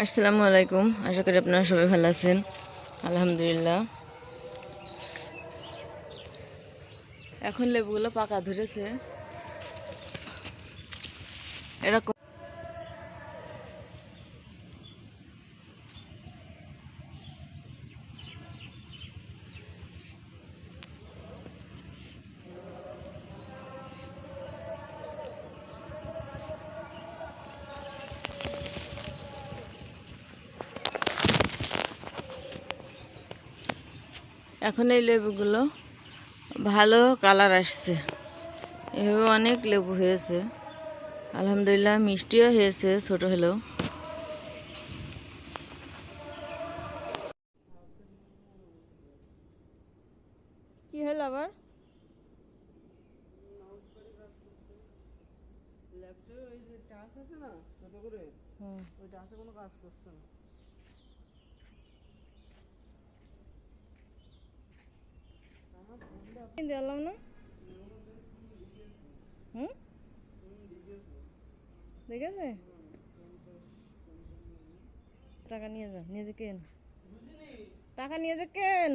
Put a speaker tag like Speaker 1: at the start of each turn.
Speaker 1: আসসালামু আলাইকুম, আশা করি আপনারা সবাই ভালো আছেন। আলহামদুলিল্লাহ। এখন লেবুগুলো পাকা ধরেছে এরকম। এখন এই লেবুগুলো ভালো কালার আসছে, এভাবে অনেক লেবু হয়েছে। আলহামদুলিল্লাহ, মিষ্টিও হয়েছে ছোট হলেও। কি হলো আবার? দিলাম না। দেখেছে? টাকা নিয়ে যা, নিয়ে যে কেন, টাকা নিয়ে যে কেন।